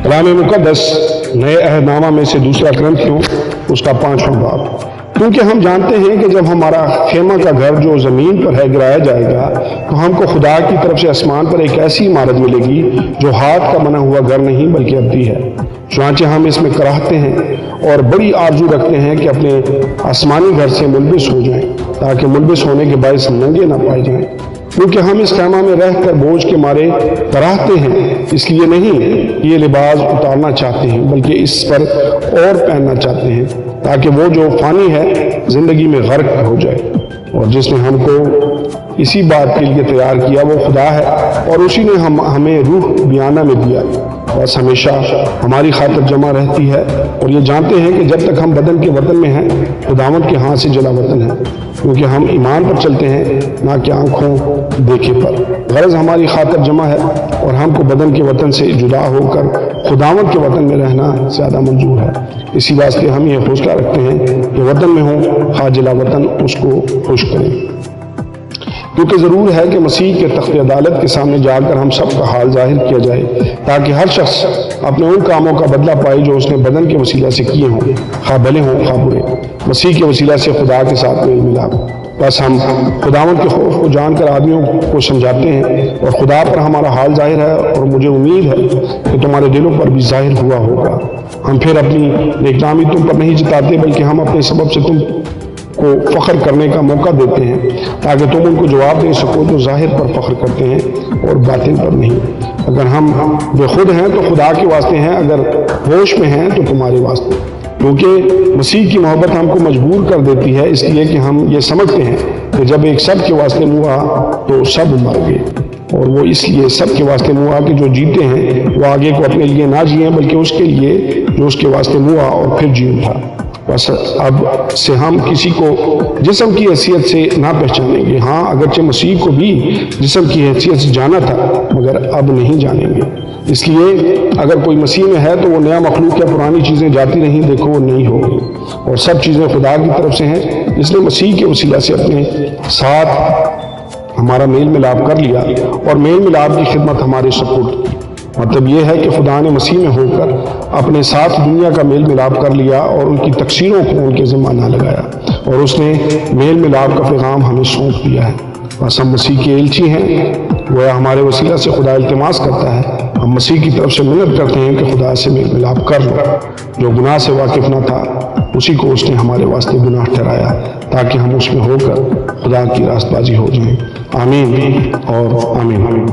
کلام مقدس نئے عہد نامہ میں سے دوسرا کرنتھیوں اس کا 5واں باب۔ کیونکہ ہم جانتے ہیں کہ جب ہمارا خیمہ کا گھر جو زمین پر ہے گرایا جائے گا تو ہم کو خدا کی طرف سے آسمان پر ایک ایسی عمارت ملے گی جو ہاتھ کا بنا ہوا گھر نہیں بلکہ ابدی ہے۔ چنانچہ ہم اس میں کراہتے ہیں اور بڑی آرزو رکھتے ہیں کہ اپنے آسمانی گھر سے ملبس ہو جائیں، تاکہ ملبس ہونے کے باعث ننگے نہ پائے جائیں۔ کیونکہ ہم اس خیمہ میں رہ کر بوجھ کے مارے کراہتے ہیں، اس لیے نہیں کہ یہ لباس اتارنا چاہتے ہیں بلکہ اس پر اور پہننا چاہتے ہیں، تاکہ وہ جو فانی ہے زندگی میں غرق ہو جائے۔ اور جس نے ہم کو اسی بات کے لیے تیار کیا وہ خدا ہے، اور اسی نے ہمیں روح بیانہ میں دیا، بس ہمیشہ ہماری خاطر جمع رہتی ہے۔ اور یہ جانتے ہیں کہ جب تک ہم بدن کے وطن میں ہیں خداوند کے ہاتھ سے جلا وطن ہے، کیونکہ ہم ایمان پر چلتے ہیں نہ کہ آنکھوں دیکھے پر۔ غرض ہماری خاطر جمع ہے اور ہم کو بدن کے وطن سے جدا ہو کر خداوند کے وطن میں رہنا زیادہ منظور ہے۔ اسی واسطے ہم یہ حوصلہ رکھتے ہیں کہ وطن میں ہوں خواہ جلا وطن اس کو خوش کریں، کیونکہ ضرور ہے کہ مسیح کے تخت عدالت کے سامنے جا کر ہم سب کا حال ظاہر کیا جائے، تاکہ ہر شخص اپنے ان کاموں کا بدلہ پائے جو اس نے بدن کے وسیلہ سے کیے ہوں، خواہ بھلے ہوں خواہ برے، مسیح کے وسیلہ سے خدا کے ساتھ میل ملاپ۔ بس ہم خداوند کے خوف کو جان کر آدمیوں کو سمجھاتے ہیں، اور خدا پر ہمارا حال ظاہر ہے، اور مجھے امید ہے کہ تمہارے دلوں پر بھی ظاہر ہوا ہوگا۔ ہم پھر اپنی نیکنامی تم پر نہیں جتاتے، بلکہ ہم اپنے سبب سے تم کو فخر کرنے کا موقع دیتے ہیں، تاکہ تم ان کو جواب دے سکو جو ظاہر پر فخر کرتے ہیں اور باطن پر نہیں۔ اگر ہم بے خود ہیں تو خدا کے واسطے ہیں، اگر ہوش میں ہیں تو تمہارے واسطے، کیونکہ مسیح کی محبت ہم کو مجبور کر دیتی ہے، اس لیے کہ ہم یہ سمجھتے ہیں کہ جب ایک سب کے واسطے ہوا تو سب مر گئے، اور وہ اس لیے سب کے واسطے ہوا کہ جو جیتے ہیں وہ آگے کو اپنے لیے نہ جئیں بلکہ اس کے لیے جو اس کے واسطے ہوا اور پھر جی اٹھا۔ بس اب سے ہم کسی کو جسم کی حیثیت سے نہ پہچانیں گے، ہاں اگرچہ مسیح کو بھی جسم کی حیثیت سے جانا تھا مگر اب نہیں جانیں گے۔ اس لیے اگر کوئی مسیح میں ہے تو وہ نیا مخلوق ہے، پرانی چیزیں جاتی نہیں، دیکھو وہ نہیں ہوگی، اور سب چیزیں خدا کی طرف سے ہیں، جس نے مسیح کے وسیلہ سے اپنے ساتھ ہمارا میل ملاپ کر لیا اور میل ملاپ کی خدمت ہمارے سپرد کی۔ مطلب یہ ہے کہ خدا نے مسیح میں ہو کر اپنے ساتھ دنیا کا میل ملاپ کر لیا اور ان کی تقصیروں کو ان کے ذمہ نہ لگایا، اور اس نے میل ملاپ کا پیغام ہمیں سونپ دیا ہے۔ بس ہم مسیح کے ایلچی ہیں، وہ ہمارے وسیلہ سے خدا التماس کرتا ہے، ہم مسیح کی طرف سے منت کرتے ہیں کہ خدا سے میل ملاپ کر لو۔ جو گناہ سے واقف نہ تھا اسی کو اس نے ہمارے واسطے گناہ ٹھہرایا، تاکہ ہم اس میں ہو کر خدا کی راست بازی ہو جائیں۔ آمین اور آمین۔